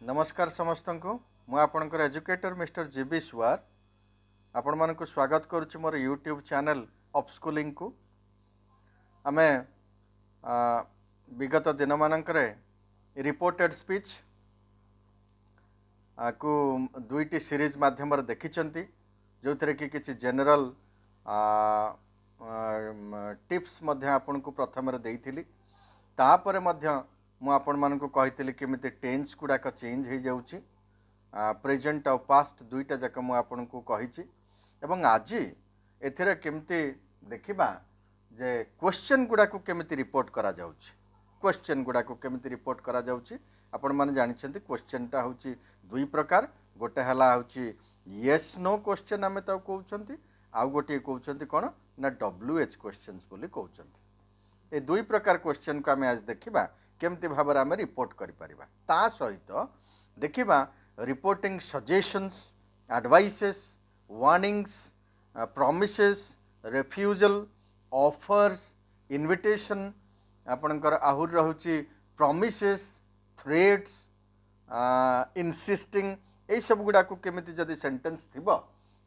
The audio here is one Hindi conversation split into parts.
नमस्कार समस्त को मु आपणकर एजुकेटर मिस्टर जीबी सुआर आपण मानक स्वागत करुच्ची मोर यूट्यूब चैनल अपस्कूलिंग को आमे विगत दिन मानकरे रिपोर्टेड स्पीच को दुईटी सीरीज माध्यम देखिचंती जो थे कि किसी जनरल टिप्स मध्य आपन को प्रथम देइथिली तापर मध्य मु आपण मानक कही केमिति टेन्स गुड़ाक चेंज हो जाऊँगी प्रेजेंट और पास्ट दुईटा जाक मु आपण को कही एवं आज एथिरे केमिति देखिबा जे क्वेश्चन गुड़ाक केमिति रिपोर्ट करा जाउछि क्वेश्चन गुड़ाक केमिति रिपोर्ट करा जाउछि आपण माने जानिछन्ति क्वेश्चन टा होछि दुई प्रकार गोटे हला होछि येस नो क्वेश्चन आमे ता कहउछन्ति आउ गोटे कहउछन्ति कोन ना डब्ल्यूएच क्वेश्चंस बोली कहउछन्ति ए दुई प्रकार क्वेश्चन को आमे आज देखिबा केमती भाव में आम रिपोर्ट करा सहित देखा reporting suggestions advices warnings promises refusal offers invitation आपणकर आहुर रहुची प्रॉमिसेस थ्रेट्स इनसिस्टिंग ये सब गुड़ाक केमिति जदि सेंटेंस थिबो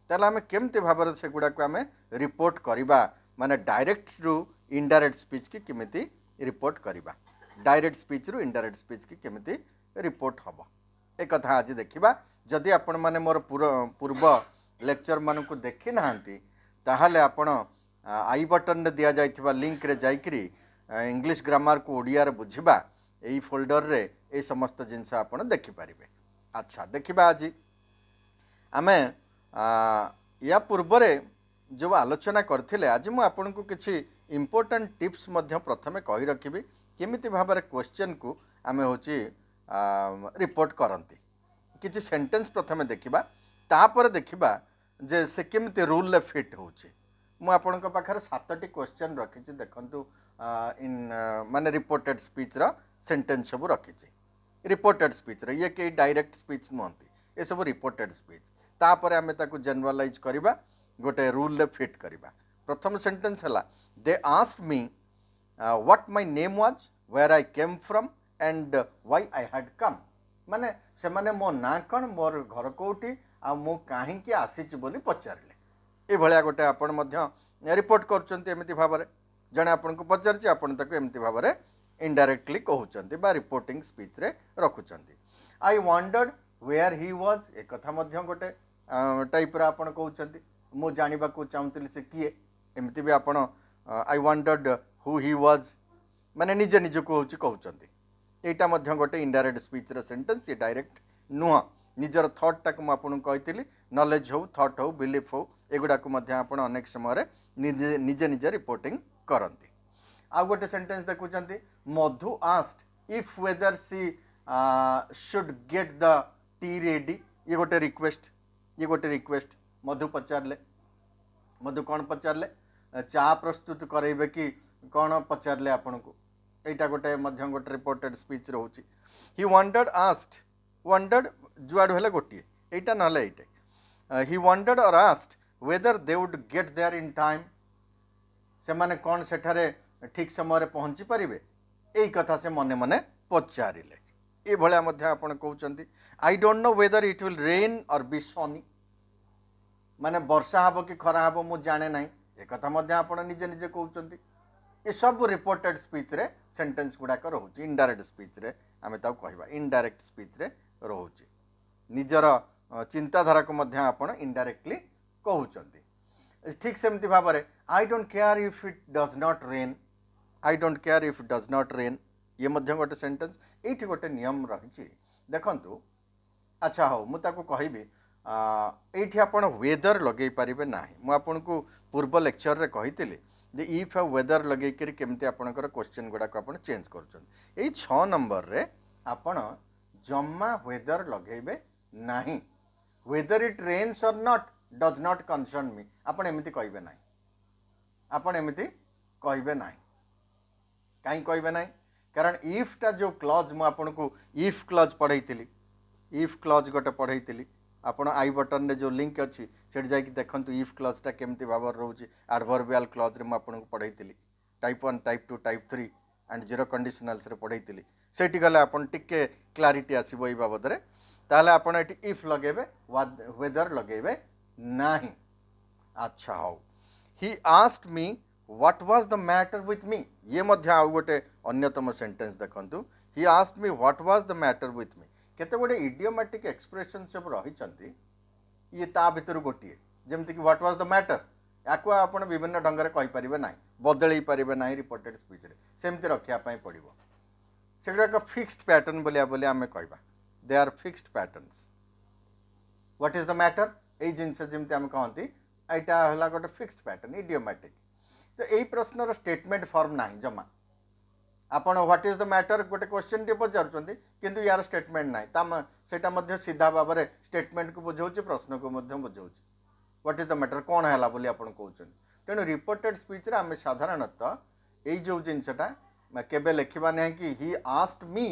ताले आमे केमती भाव से गुड़ाक आमे रिपोर्ट करिबा माने डायरेक्ट रु इनडायरेक्ट स्पीच की केमिति रिपोर्ट करिबा डायरेक्ट स्पीच रु इनडायरेक्ट स्पीच की केमिति रिपोर्ट हम एक कथा आज देखिबा जदि आपण माने मोर पूर्व लेक्चर मान को देखि नाहंती ताहाले आपण आई बटन रे दिया जाइथिबा लिंक रे जाइकरी इंग्लिश ग्रामर को ओडिया रे बुझिबा एई फोल्डर रे ए समस्त जिंस आपण देखि परिबे। अच्छा देखिबा आज आमे या पूर्व रे जो आलोचना करथिले आज मु आपण को किछि इंपोर्टेंट टिप्स मध्य प्रथमे कहि रखिबी केमिति भाव में क्वेश्चन को आमे होची रिपोर्ट करती किसी सेंटेंस प्रथमे देखिबा तापर देखिबा जे से केमिति रूल ले फिट होची मु आपनक पाखर 7टी क्वेश्चन रखिछि देखंतु इन माने रिपोर्टेड स्पीच रा सेंटेंस सब रखिछि रिपोर्टेड स्पीच रा ये के डायरेक्ट स्पीच नहंती ए सब रिपोर्टेड स्पीच तापर आमे ताकू जनरलाइज करिबा गोटे रूल ले फिट करिबा। प्रथम सेंटेंस हला they asked me what my name was, where I came from and why I had come माने से माने मो ना कौन मोर घर कोठी आ मो काहे कि आसीच बोली पचारले ए भलिया गोटे आपण मध्य रिपोर्ट करचंती एमिति भाव रे जणे आपण को पचारची आपण ताको एमिति भाव रे इनडायरेक्टली कहउचंती बा रिपोर्टिंग स्पीच रे रखुचंती। I wondered where he was a कथा मध्य गोटे टाइप रा आपण कहउचंती मो जानिबा को चाहूतिली से किए एमिति भी आपण आई वंडर्ड हु ही वाज माने निजे निज को होची कहउचंती एटा मध्य गोटे इनडायरेक्ट स्पीच रो सेंटेंस ये डायरेक्ट नुह निजर थॉट टाक मु आपन कहितली नॉलेज हो थॉट हो बिलीफ हो एगुडा को मध्य आपन अनेक समय रे निजे निजे रिपोर्टिंग करंती। आ गोटे सेंटेंस देखुचंती Madhu asked if whether she should get the tea ready ये गोटे रिक्वेस्ट मधु पचारले मधु कौन पचारले चा प्रस्तुत करेबे कि कौन पचारले आपण को एटा गोटे मध्य गोटे रिपोर्टेड स्पीच रोची ही वंडर्ड आस्क्ड वंडर्ड जुआड हेले गोटे एटा नले एटा ही वंडर्ड और asked whether they would get there in time से माने कौन सेठारे ठीक समय रे पहुंची परिबे एई कथा से मने मने पचारिले ए भलिया मध्य आपण कहउचंती I don't know whether it will rain or be sunny माने वर्षा हबो कि खरा हबो मु जाने नाही ए कथा मध्य आपण निजे निजे कहउचंती ये सब रिपोर्टेड स्पीच रे सेंटेंस गुड़ाक रोचे इनडायरेक्ट स्पीच रे आमे ताऊ कहबा इनडायरेक्ट स्पीच रे रोचे निजर चिंताधारा को मध्य आपण इनडायरेक्टली कहउचंती ठीक सेमती भाव रे I don't care if it does not rain I don't care if does not rain ये मध्य गोटे सेंटेंस एठी गोटे नियम रही देखंतु। अच्छा हो मु ताको कहबी एठी आपण वेदर लगेई पारिबे नाही मु आपन को पूर्व लेक्चर रे कहितली जे इफ आ वेदर लगे करी केमती आपनकर क्वेश्चन गुडा को आपण चेंज करछन एई 6 नंबर रे आपण जम्मा वेदर लगेबे नाही वेदर इट रेन्स और नॉट डज नॉट कंसर्न मी आपण एमिति कहबे नाही आपण एमिति कहबे नाही काई कहबे नाही कारण इफ टा जो क्लॉज मु आपन को इफ क्लॉज पढैतिली इफ क्लॉज गोटे पढैतिली आपण आई बटन रे जो लिंक अच्छी सेठ जाई देखंतु इफ क्लॉज टा केमती भाबर रोची एडवर्बियल क्लॉज रे म आपन को पढैतिली type 1 type 2 type 3 and zero conditionals रे पढैतिली सेठी गले आपन टिके क्लारिटी आसीबो ए बाबद रे ताले आपन एटी इफ लगेबे वेदर लगेबे नाही। अच्छा how he asked me what was the matter with me ये मध्य आउ गोटे अन्यतम सेंटेंस देखंतु he asked me what was the matter with me केते गोटे इडियोमैटिक एक्सप्रेशन सब रही चंती ये ता भितर गोटे जेमति कि व्हाट वाज द मैटर याको आपण विभिन्न ढंग से कहीपर ना बदल पारे ना रिपोर्टेड स्पीच रे सेमती रखापी पड़ो से एक फिक्स्ड पैटर्न बोलिया आम कह दे are fixed patterns what is the matter ये जिनस जमी आम कहती यहाँ है गोटे फिक्स्ड पैटर्न इडियोमैटिक तो यही प्रश्नर स्टेटमेंट फॉर्म ना जमा आपड़ व्हाट इज द मैटर गोटे क्वेश्चन टे पचार किंतु यार स्टेटमेंट ना से सीधा भाव में स्टेटमेंट को बुझाऊँ प्रश्न को बुझाऊँ व्हाट इज द मैटर कौन है बोली आप कहते तेणु रिपोर्टेड स्पीच रे आम साधारणतः यही जो जिनसटा केबे लिखा ना कि he asked me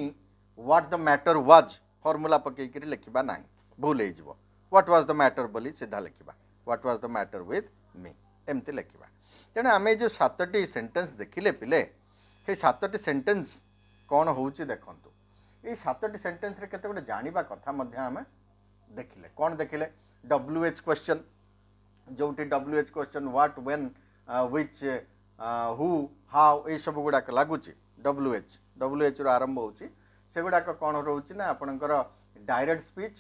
what the matter was formula पकईकि लिखा ना भूल हो व्हाट वाज द मैटर बोली सीधा लिखा what was the matter with me एमती लिखा तेणु आम जो 7टी सेंटेंस देखिले पिले ये 7टी सेंटेंस कौन हो देखु ये 7टी सेंटेंस रे केते गोटे जानिबा कथा मध्य आम देखिले कौन देखिले WH क्वेश्चन जोटी WH question what when which who how ये सब गुड़ाक लगुच WH रो आरंभ होची से गुड़ाक कौन रोचे ना आपणकर डायरेक्ट स्पीच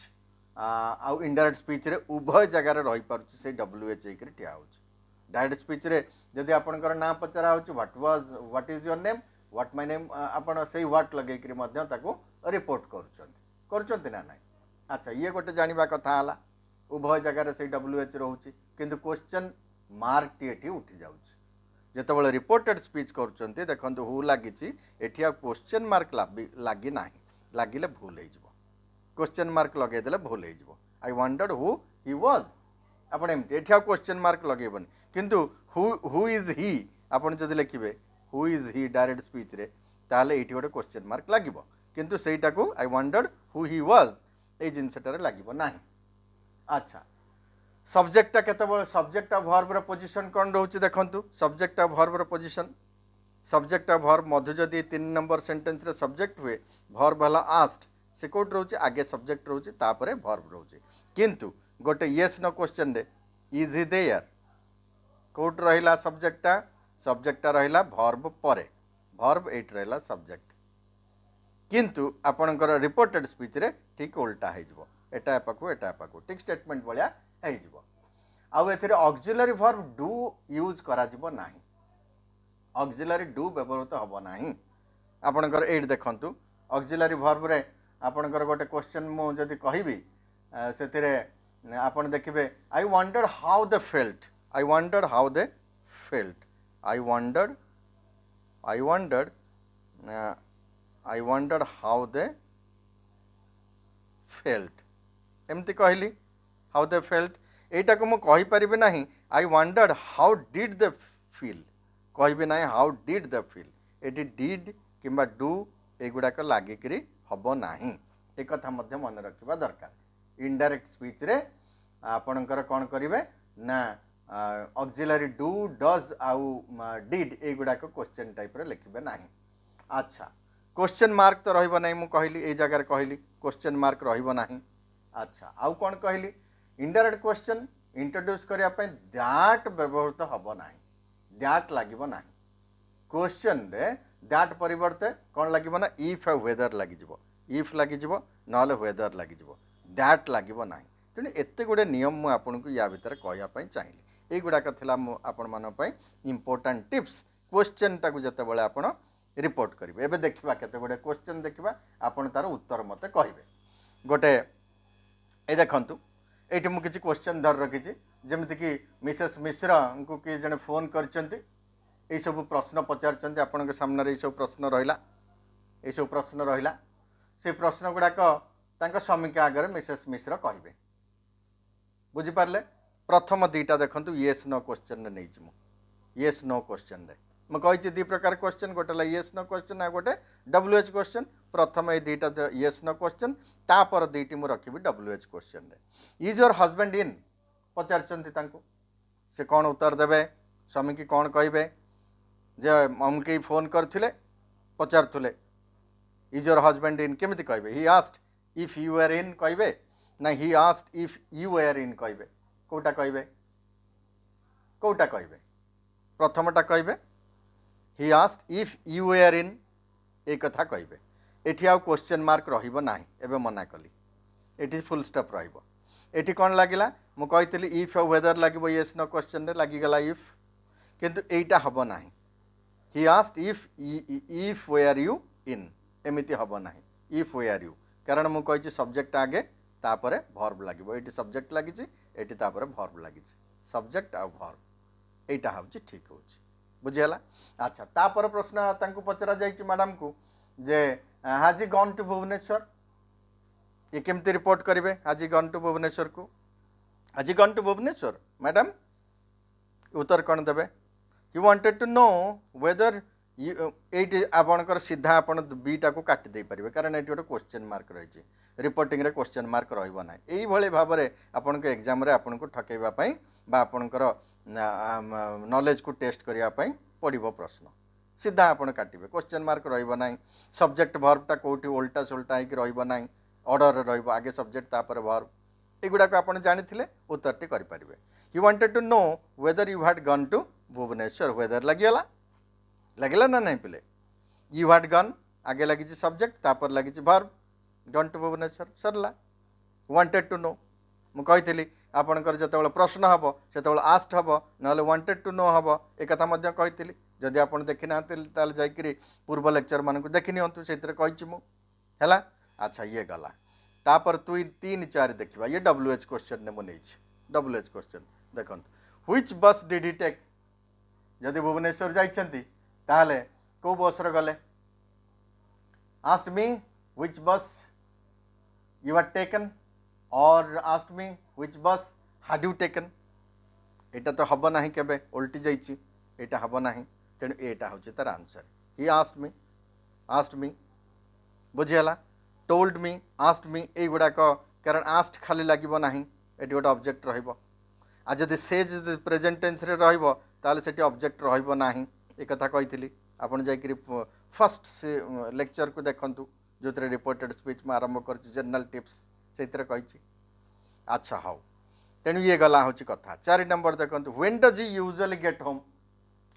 आउ इनडायरेक्ट स्पीच रे उभय जगार रही पारुची से WH होकर ठिया होची डायरेक्ट स्पीच रे जदि आपणकर ना पचरा होची what is your name what my name आपण से व्हाट लगे करी मध्य ताको रिपोर्ट करूचंती ना नाही। अच्छा ये गोटे जानिबा कथा हला उभय जगार से WH रोची किंतु क्वेश्चन मार्क टी एठी उठी जाउची जेतबेले रिपोर्टेड स्पीच करूचंती देखंतु हु लागिची एठी आ क्वेश्चन मार्क लागी नाही लागिले भूल हे जिवो क्वेश्चन मार्क लगे देले भूल हे जिवो आई वंडर्ड हु ही वाज आपण एमती एठी आ क्वेश्चन मार्क लगेबन किंतु हु इज ही आपण जदि लिखिबे who is he direct speech रे ताले एठी गोटे क्वेश्चन मार्क लागिबो किंतु सेटा को I wondered who he was a जिनसटारे लागिबो नाही। अच्छा सब्जेक्टा केतबेले सब्जेक्ट ऑफ वर्ब रो पोजीशन कोन रहउची देखंतु सब्जेक्ट ऑफ वर्ब रो पोजीशन सब्जेक्ट ऑफ वर्ब मध्य जदि 3 नंबर सेंटेंस रे सब्जेक्ट हुए वर्ब हला आस्क्ड से कोट रहउची आगे सब्जेक्ट रहउची तापरे वर्ब रहउची किंतु गोटे येस नो क्वेश्चन रे इज ही देयर कोट रहिला सब्जेक्टा रहिला वर्ब परे वर्ब एट रहिला सब्जेक्ट किंतु आपणकर रिपोर्टेड स्पीच रे ठीक उल्टा हे जिवो एटा पाकू ठीक स्टेटमेंट भलिया हे जिवो आउ एथिरे ऑक्सिलरी वर्ब डू यूज करा जिवो नाही ऑक्सिलरी डू व्यवहृत हबो नाही आपणकर एट देखंतु ऑक्सिलरी वर्ब रे आपणकर गोटे क्वेश्चन मु जदि कहिबी सेथिरे आपण देखिबे I wondered how they felt I wondered how they felt I wondered how they felt एमती कहली हाउ दे फेल्ट एटा को मु कहि परिबे नाही I wondered how did they feel कहबे नाही हाउ डिड दे फील एटी डिड किंबा डू एगुड़ाक लागिकरी हब नाही एक कथा मध्य मन रखिबा दरकार इनडायरेक्ट स्पीच रे आपणकर कौन करिवे ना ऑक्सिलरी डू डज आउ डिड एगुड़ाक क्वेश्चन टाइप रे लिखिबे नाही। अच्छा क्वेश्चन मार्क तो रहिबो नाही मु कहली ए जगह कहली क्वेश्चन मार्क रहिबो नाही। अच्छा आउ कौन कहली इनडायरेक्ट क्वेश्चन इंट्रोड्यूस करिया पय दैट व्यवहृत हबो नाही दैट लागिबो नाही क्वेश्चन रे दैट परिवर्ते कौन लागिबो ना इफ वेदर लागि जिवो इफ लागि जिवो नले वेदर लागि जिवो दैट लागिबो नाही तेणु एते गुड़े नियम मु आपन को या भितर कहया पय चाहिली ए गुड़ाक थिला मु आपन मन पय इंपोर्टेंट टिप्स क्वेश्चन टाकू जते बेले आपन रिपोर्ट करिवे एबे देखिबा केते गुड़े क्वेश्चन देखिबा आपन तार उत्तर मते कहिबे गोटे ए देखंतु एठी मु किछि क्वेश्चन धर रखिछि जेमिति कि मिसेस मिश्रा को कि जने फोन करचंती ए सब प्रश्न पचारचंती आपन के सामने रे सब प्रश्न रहिला ए सब प्रश्न रहिला से प्रश्न गुड़ाक तांका स्वामी के आगे मिसेस मिश्रा कहिबे बुझी पारले प्रथम दीटा देखंतु येस नो क्वेश्चन ने नै जिमु येस नो क्वेश्चन रे मैं कही दी प्रकार क्वेश्चन गोटे येस नो क्वेश्चन आ गोटे WH क्वेश्चन प्रथम ये दुईटा येस नो क्वेश्चन तापर दुईटी मु रखी WH क्वेश्चन रे इज योर हजबैंड इन पचारचंती तांको से कौन उत्तर देबे स्वामी की कौन कहबे जे हमके फोन करथिले पचारथुले इज योर हजबैंड इन केमिति कहबे he asked if you are in कहबे ना he asked if you are in कहबे कोटा कहबे प्रथमटा कहबे he asked if you are in एक कथा कहबे एठी आउ क्वेश्चन मार्क रहिबो नाही एबे मना कली एठी फुल स्टॉप रहिबो एठी कोन लागिला मु कहितली इफ वेदर लागिबो यस नो क्वेश्चन रे लागि गला इफ किंतु एटा हबो नाही he asked if were you in एमिति हबो नाही इफ वेयर यू कारण मु कहिछि सब्जेक्ट आगे तापरे वर्ब लागिबो एठी सब्जेक्ट लागिछि एठी तापरे वर्ब लागिछि सब्जेक्ट आ वर्ब एटा हउछि ठीक होछि बुझियला अच्छा तापर प्रश्न तांको पचरा जाइछि मैडम को जे हाजी गॉन टू भुवनेश्वर ये केमती रिपोर्ट करेंगे हाजी गॉन टू भुवनेश्वर को हाजी गॉन टू भुवनेश्वर मैडम उत्तर कौन देवे you wanted to know whether ये आपणकर सीधा आपण बीटा को काटी दे पारे कारण ये गोटे क्वेश्चन मार्क रही रिपोर्टिंग रे क्वेश्चन मार्क रही ना यही भाव में आपण को एग्जाम रे आपण को ठकेवाई आपणकर नॉलेज को टेस्ट करने पड़ो प्रश्न सीधा आपण काटिबे क्वेश्चन मार्क रहिबो नाही सब्जेक्ट वर्बटा कोठी उल्टा सुल्टा होइक रहिबो नाही ऑर्डर रहिबो आगे सब्जेक्ट तापर वर्ब एगुडा को आपण जानिथिले उत्तरटी करि परिबे he wanted to know whether you had gone to Bhubaneswar whether लागिला ना नहीं पिले यू हैड गन आगे लगी सब्जेक्ट तापर लगी verb gone to Bhubaneswar Sarala wanted to know मु कहितली आपणकर जतबेले प्रश्न हबो सेतबेले आस्क्ड हबो नले वांटेड टू नो हबो एक कथा मध्य कहितली जदि आप देखी ना ताल जाकि पूर्व लेक्चर मान देखी नियंतु से है अच्छा ये गला तापर तुई 3 4 देखा ये WH क्वेश्चन ने मुझे WH क्वेश्चन देखो व्हिच बस डिड ही टेक जदि भुवनेश्वर जाइछंती ताले को बस रे गले आस्क्ड मी व्हिच बस यू हैड टेकन और आस्क्ड मी व्हिच बस हैड यू टेकन एटा तो हबो नाही केबे उल्टी जाइछि एटा हबो नाही तेणु एटा हूँ तार आंसर ही आस्क्ड मी बुझीगला टोल्ड मी आस्क्ड मी ये गुड़ाक कारण आस्क्ड खाली लगे ना ये गोटे ऑब्जेक्ट रहा जदि से प्रेजेंट टेंस रे रहिबो ताले सेठी ऑब्जेक्ट रहिबो नाही एक कथा कहितली आपण जाकि फर्स्ट से लेक्चर को देखंतु जोतरे रिपोर्टेड स्पीच में आरंभ कर जनरल टिप्स से कही अच्छा हाउ तेणु ये गला हूँ कथा 4 नंबर देखंतु when does he usually get home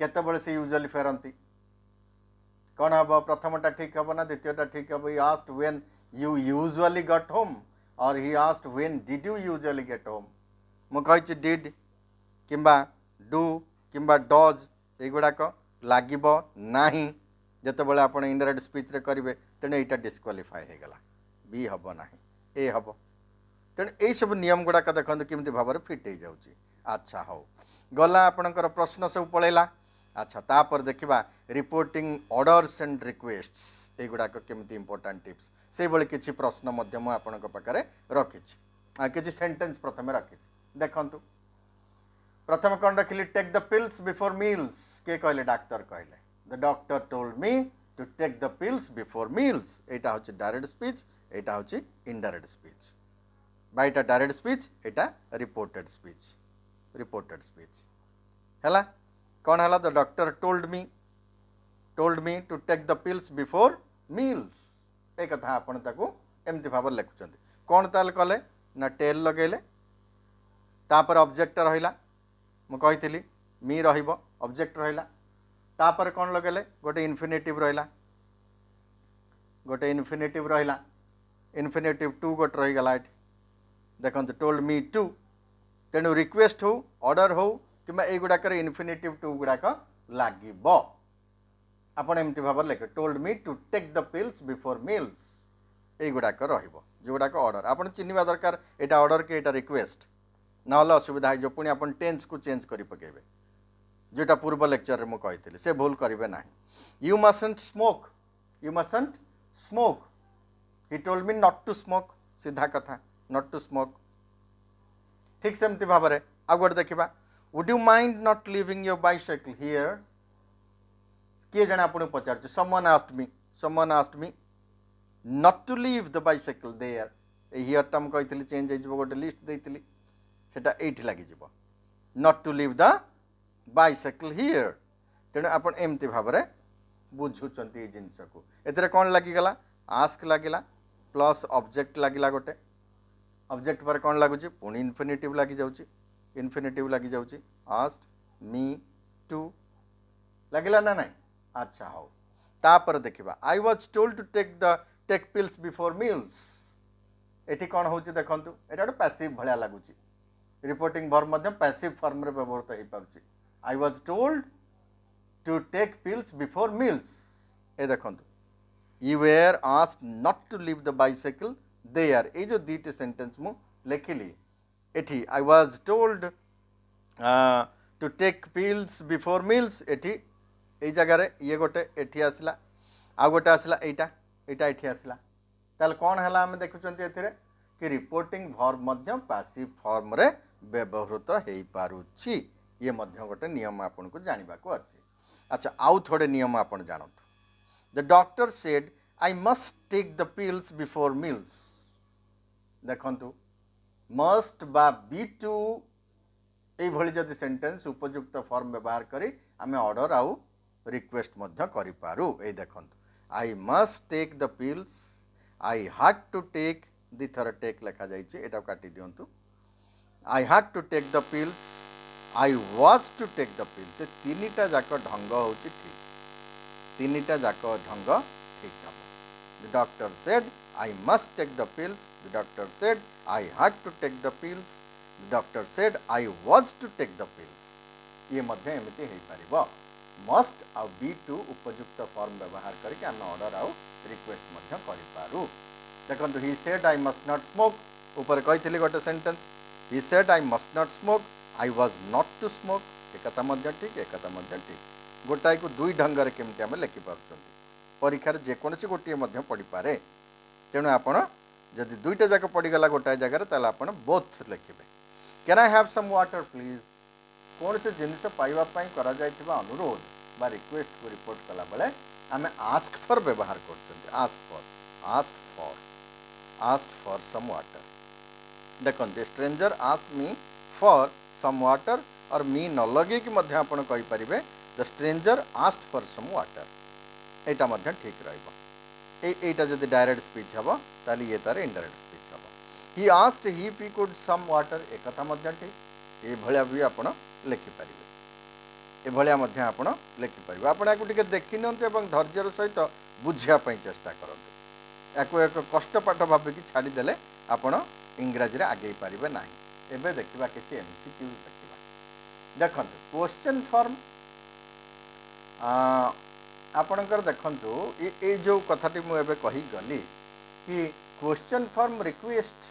केतबेले से यूजुअली फेरती कौन हम प्रथमटा ठीक हम ना द्वितीयटा ठीक हम he asked when you usually got home और he asked when did you usually get home मु कहि डिड किंबा डू किंबा डज एगुड़ाक लागिबो नाही जेतेबेले आपण इनडायरेक्ट स्पीच रे करिवे तेणु एटा डिस्क्वालिफाई हो गला बी हम ना ए हम तेणु यही सब नियम गुड़ाक देखते केमती भाव में फिट हो जाऊँगी अच्छा हो गला आपणकर प्रश्न सब पलैला अच्छा तापर देखा रिपोर्टिंग ऑर्डर्स एंड रिक्वेस्ट्स एगुड़ाक केमती इंपोर्टेंट टिप्स से भाई किसी प्रश्न आपण पाखे रखी किसी सेंटेंस प्रथम रखी देखु प्रथम कौन रखिली take the pills before meals किए कहले डाक्तर कहले the doctor told me to take the pills before meals यहाँ हूँ डायरेक्ट स्पीच यहाँ हूँ इनडायरेक्ट स्पीच बाईटा डायरेक्ट स्पीच यहाँ रिपोर्टेड स्पीच है कौन है the doctor told me to take the pills before meals एक कथा आपण ताकू एमती भाव लिखुं कौन ताल कले ना टेल लगेले तापर ऑब्जेक्ट रहिला मु कहितली मी रहिबो ऑब्जेक्ट रहिला तापर कौन लगेले गोटे इन्फिनिटिव रहिला इन्फिनिटिव टू गोटे रहीगला ये देखो टोल्ड मी टू तेणु रिक्वेस्ट हो ऑर्डर हो कि युड़ाक इन्फिनिटिव टू गुड़ाक लगे आपड़ एमती भाव लिखे told me to take the pills before meals युड़ाक रोगुड़ाक ऑर्डर आप चिन्हवा दरकार यहाँ ऑर्डर कि यहाँ रिक्वेस्ट ना असुविधा हो पुणी आप टेन्स को चेंज कर पकेबे जोटा पूर्व लेक्चर में कही से भूल करेंगे ना you mustn't smoke he told me not to smoke सीधा कथा नॉट टू स्मोक ठीक सेमती भाव में आ गए देखा would you mind not leaving your bicycle here किए जाने आपको पचार someone asked me not to leave the bicycle there हियरटा मुझे कही चेंज हो गोटे लिस्ट देती सेटा एठी लगी not to leave the bicycle here तेणु आप एमती भाव में बुझुंट जिनस को ए कौन लगिगला आस्क लगिला प्लस ऑब्जेक्ट लगिला गोटे ऑब्जेक्ट पर कौन लगुच पुणी इनफिनिटिव लगी जाऊँगी इनफिनिटिव लगी जाऊँगी आस्ट मी टू लगिला ना नहीं अच्छा हो तापर देखिबा I was told to take pills before meals एठी कौन होची देखंतु एटा गोटे पैसिव भलिया लगुची रिपोर्टिंग वर्ब मध्य पैसिव फॉर्म रे व्यवहृत हो पारुची I was told to take pills before meals ए देखंतु you were asked not to leave the bicycle there ए जो दीटी सेंटेंस मु लिखिली एठी I was told to take pills before meals एठी ए जगह ये गोटे एठी आसला आ गोटे आसला एटा एटा एठी आसला ताल कौन है आम देखुं ए कि रिपोर्टिंग वर्ब मध्य पैसिव फॉर्म रे व्यवहृत हो पारुछि ये मध्य गोटे नियम आपन को जानवा को अच्छे अच्छा आउ थोड़े नियम आपन जानतु the doctor said I must take the pills before meals देखंतु मस्ट बा बी टू ये जदि सेंटेंस उपयुक्त फॉर्म व्यवहार करी आमे ऑर्डर आउ रिक्वेस्ट मध्य करि पारू ए देखंतु I must take the pills I had to take the थर टेक लिखा जाइए एटा काटी दिंतु I had to take the pills I was to take the pills तीनटा जाक ढंग हो ठीक तीनटा जाक ढंग ठीक हम the doctor said I must take the pills the doctor said I had to take the pills the doctor said I was to take the pills ये मध्य एमती हो पार मस्ट आ बी टू उपयुक्त फॉर्म व्यवहार करके आम ऑर्डर आउ रिक्वेस्ट मध्य करूँ देखो he said I must not smoke ऊपर कही गोटे sentence he said I must not smoke I was not to smoke एक ठीक एक ठीक गोटाए को दुई ढंग से केमती आम लिखिपार परीक्षार जेकोसी गोटे पड़ पारे तेणु आपण जदि दुईटा जाक पड़गला गोटाए जगार ताल आपण बोथ लिखे can I have some water please कौन से जिनस पाइबापी कर अनुरोध बा रिक्वेस्ट को रिपोर्ट कला बेले आम आस्क फॉर व्यवहार कर आस्क फॉर सम वाटर देखते stranger ask me for some water और मी न लगे कि आपण कहींपारे the stranger ask for some water यहाँ ठीक रहा जब डायरेक्ट स्पीच हम ताली ये तार इनडायरेक्ट स्पीच हम ही आस्क्ड ही पी कुड सम वाटर एक ठीक ये भाया भी आप लिखिपारे ये आप लिखिपारे आपको देखी नि धैर्यर सहित बुझापी चेष्टा करूँ या एक कष्ट पाठ भाविकी छाड़देले आपण इंग्राजी रे आगे पारे ना एवं देखा किसी एमसीक्यूज देखा देखो क्वेश्चन फॉर्म आपणकर देखंतु ये जो कथाटी मुझे कहीगली कि क्वेश्चन फॉर्म रिक्वेस्ट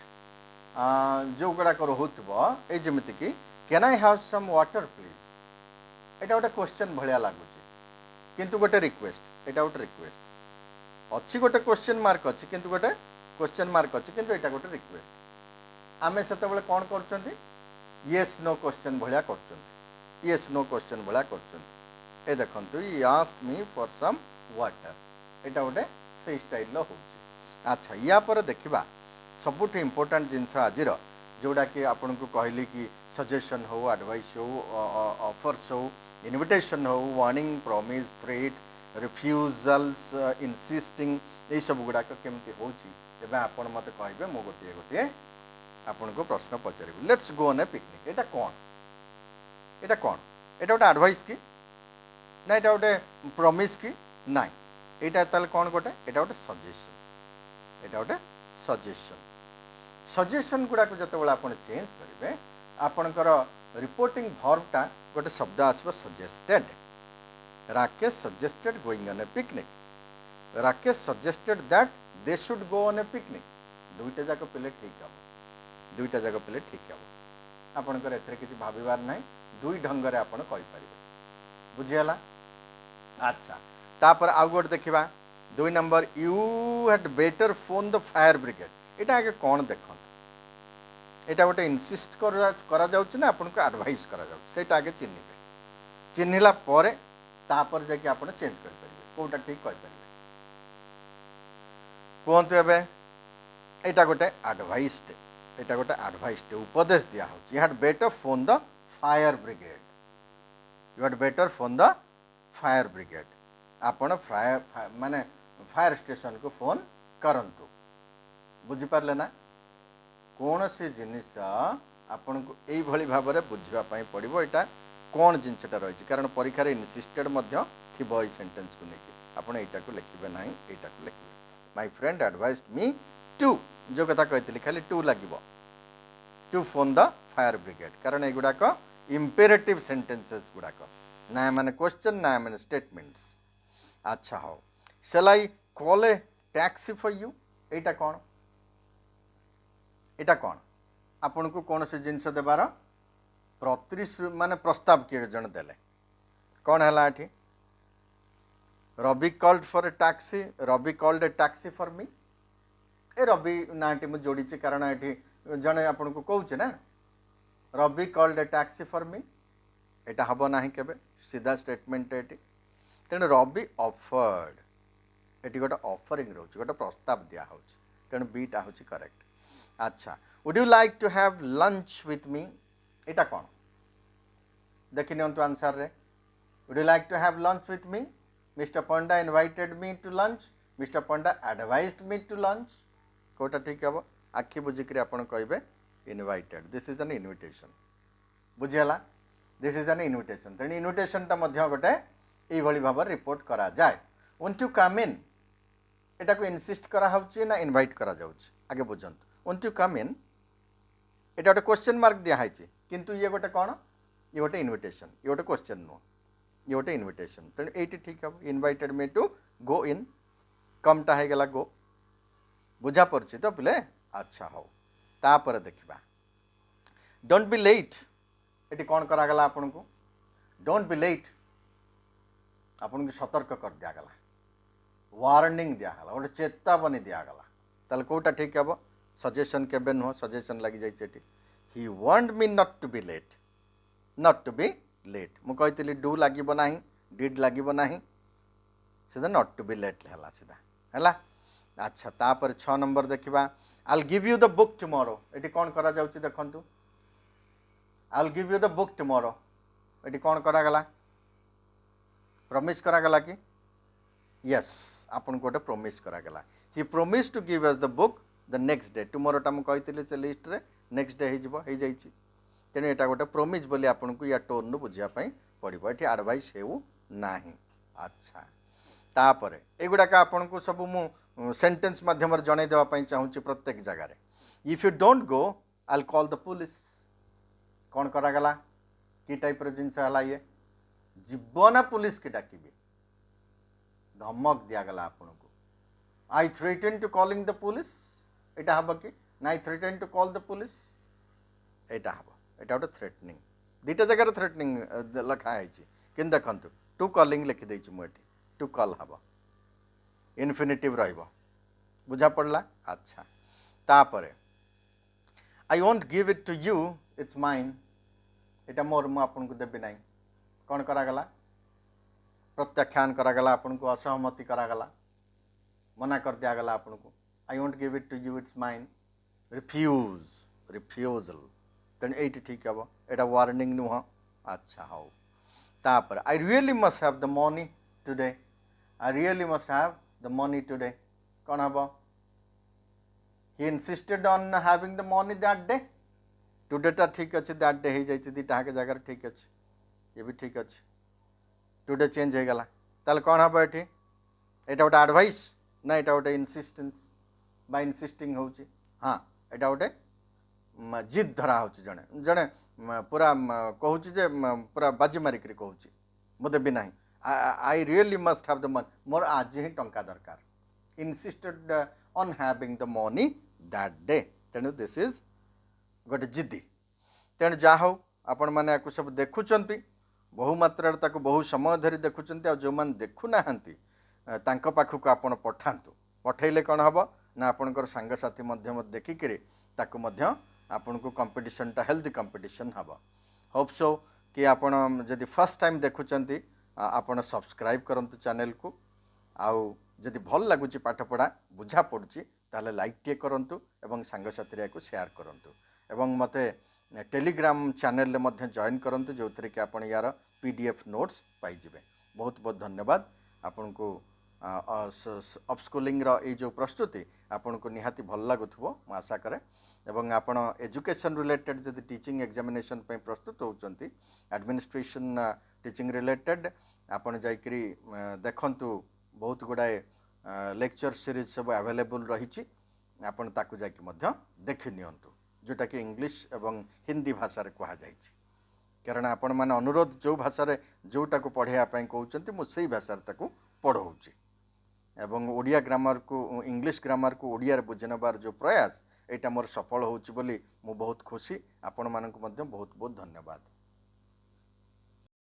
जो गुड़ाक रोथब ये जमीती कि can I have some water please एटा गोटे क्वेश्चन भाया लगुच किंतु गोटे रिक्वेस्ट एटा गोटे रिक्वेस्ट अच्छी गोटे क्वेश्चन मार्क अच्छी किंतु गोटे क्वेश्चन मार्क अच्छी किंतु एटा गोटे रिक्वेस्ट आमे सेतेबेले कोन करचंती येस नो क्वेश्चन भाया करचंती येस नो क्वेश्चन भाया करचंती ए देखंतु he asked me for some water एटा गोटे से स्टाइल हो अच्छा या पर देखिबा सबुठ इम्पोर्टेंट जिनस आज जोड़ा कि आपन को कहली कि सजेशन हो एडवाइस हो ऑफर्स हो इनविटेशन हो warning promise threat refusals insisting ये सब गुड़ाक केमती होबे आपन मत कहे मु गोटे गोटे आपन को प्रश्न पचारि let's go on a picnic एटा कौन एटा गोटे एडवाइस कि ना एटा गोटे प्रॉमिस कि ना एटा ताल कौन गोटे एटा गोटे सजेशन एटा गोटे सजेशन सजेशन गुड़ाक जो आप चेंज करेंगे आपणकर रिपोर्टिंग भर्बटा गोटे शब्द आसो suggested Rakesh suggested going on a picnic Rakesh suggested that they should go on a picnic दुईटा जाक पिले ठीक हम दुईटा जाक पिले ठीक हम आपणकर एथरे किसी भाबार ना दुई ढंग से आप बुझीगला अच्छा तापर आउ गोटे देखा 2 number you had better phone the fire brigade एटा आगे कौन देखो एटा गोटे इनसिस्ट करा जाउछि ना आपन को एडवाइस करा जाउछि सेटा आगे चिन्हिबे चिन्हिला परे तापर जाके आपन चेंज कर परिबे कोटा ठीक कहि परिबे कोंतु एबे एटा गोटे एडवाइस उपदेश दिया होछि you had better phone the fire brigade you had better phone the fire brigade आपन फायर माने फायर स्टेशन को फोन करंतु बुझिपारे ना कौन सी जिनिस आपन को यही भली भाव में बुझापी पड़ो यहाँ कौन जिनसटा रही कारण परीक्षार इनसिस्टेड थी सेंटेंस को लेकिन आपड़ यहाँ को लिखे ना यहाँ को लिखे my friend advise me to जो कथा कही खाली टू लगे to phone the fire brigade कारण युवाक इम्पेरेटिव सेंटेंसेस गुड़ाक ना मैंने क्वेश्चन ना मैंने स्टेटमेंट्स अच्छा हो shall I call a taxi for you एटा कौन एटा कौन आपन को कौन से जिनस देवार माने प्रस्ताव किए जन देले कौन है ये Ravi called for a taxi Ravi called a taxi for me ए रवि नाटी मुझे जोड़ी कारण ये जड़े आपन को कहूँ ना Ravi called a taxi for me एटा हम ना केबे सीधा स्टेटमेंट ये तेणु रवि ऑफर्ड ये गोटे ऑफरिंग रोच गोटे प्रस्ताव दिया तेणु बीटा हूँ करेक्ट अच्छा would you like to have lunch with me एटा कौन देखि नियंतु आंसर रे would you like to have lunch with me mister Panda invited me to lunch mister Panda advised me to lunch कोटा ठीक हम आखि बुझिक आपन कहे invited this is an invitation बुझीगला दिस इज एन इनविटेशन तेणु इनविटेशनटा गोटे यही भाव रिपोर्ट करा जाए वंट टू कम इन एटा को इनसिस्ट करा ना इनवाइट करा जाउछि आगे बुझंतु वंट टू कम इन एटा गोटे क्वेश्चन मार्क दिखाई किंतु ये गोटे कौन ये गोटे इनविटेशन ये गोटे क्वेश्चन नुह ये गोटे इनविटेशन तेणु ये ठीक हम इनवाइटेड मी टू गो इन कमटा हो गला गो बुझा पड़ुछि तो पिले अच्छा हो तापर देखा डोंट बी लेट ये कौन करागला आपन को डोंट बी लेट आपन को सतर्क कर दिगला वार्निंग दिगला गोटे चेतावनी दिगला ताल कौटा ठीक हम सजेशन केबे नुह सजेशन लगी जाइए he want me not to be late not to be late मुझे डू लगे ना डिड लगे ना सीधा नॉट टू बी लेट है सीधा है अच्छा तापर 6 नंबर देखा I give you the book tomorrow ये कौन करा जाउछि देखंतु I give you the book tomorrow ये कौन करागला प्रॉमिस करागला कि यस आपन को गोटे प्रॉमिस करागला he promise to give us the book the next day टुमोरोटा मुझे कही से लिस्ट रे नेक्स्ट डे हो जाइए तेणु यहाँ गोटे प्रोमिज बोली आपन को या टोन बुझापी पड़ो ये आडभाइस हो ना अच्छा तापर एगुड़ाक आपन को सब मु सेंटेंस मध्यम जन देवाई चाहूँगी प्रत्येक जगार if you don't go I call the police कौन करागला कि टाइप जिनस है ये जीवना पुलिस की डाकबी धमक दिगला आपन को I threaten to calling the police एटा हम कि ना I threaten to call the police एटा हम एटा गोटे थ्रेटनिंग दुटा जगह थ्रेटनिंग लिखाई कि देखु टू कॉलिंग लिखिदे मुझे टू कॉल हम इनफिनिटिव बुझा पड़ला अच्छा तापर I won't give it to you it's mine एटा मोर मु आपन को देबी ना कौन करागला प्रत्याख्यान करागला आपन को असहमति करागला मना कर दिगला आपन को I won't give it to you it's mine refusal तेणु ये ठीक हम यहाँ वार्निंग नुह अच्छा हो तापर I really must have the money today I really must have the money today कौन हम he insisted on having the money that day टुडेटा ठीक अच्छे दैट डे हो जाए दुटा के जगह ठीक अच्छे ये भी ठीक अच्छे टुडे चेंज हो गला ताल कौन हम ये यहाँ गोटे एडवाइस ना यहाँ गोटे इनसिस्टेंस बा इनसिस्टिंग हो हाँ यहाँ गोटे जिद धरा हो जड़े जड़े पूरा कहूँ जे पूरा बाजी मारिक कहूँ मुझे भी ना I really must have the money more आज ही टंका दरकार insisted on having the money that day तेणु दिस इज गोटे जिद्दी तेणु जा हो आपण मैंने या सब देखुंट बहु मात्रा बहु समय धरी देखुंट जो मैंने देखुना पाखक आपण पठातु पठेले कौन हम ना आपणकर सांगसाथी देखिक आपन को कंपटीशनटा हेल्दी कंपटीशन हम होप सो कि आपण जदि फर्स्ट टाइम देखुंट आपण सब्सक्राइब करंतु चैनल को आउ जदि भल लगुच पाठ पढ़ा बुझा पड़ुची ताले लाइक टे करंतु एवं सांगसाथी को शेयर करंतु एवं मते टेलीग्राम चैनल रे जॉइन करंतु जो थरे कि आपण यार पीडीएफ नोट्स पाइजिबे बहुत बहुत धन्यवाद आपन को अपस्कुलिंग ये जो प्रस्तुति आपन को निहाती भल लगुव मु आशा करे एवं आपण एजुकेशन रिलेटेड जदि टीचिंग एग्जामिनेशन पे प्रस्तुत होउचंती एडमिनिस्ट्रेशन टीचिंग रिलेटेड आपण जाइकरी देखंतु बहुत गुड़ाए लेक्चर सीरीज सब अवेलेबल रही आपण ताकू जाकि मध्य देखि नियंतु जोटा कि इंग्लिश एवं हिंदी भाषा रे कहा जायछि कारण आपण माने अनुरोध जो भाषा रे जोटा को पढ़ाया पई कहउचंती मु सेही भाषा रे ताकू पढ़ौछि एवं ओडिया ग्रामर को इंग्लिश ग्रामर को ओडिया रे बुझनबार जो प्रयास एटा मोर सफल होउछि बोली मु बहुत खुशी आपण मानक मध्य बहुत बहुत धन्यवाद।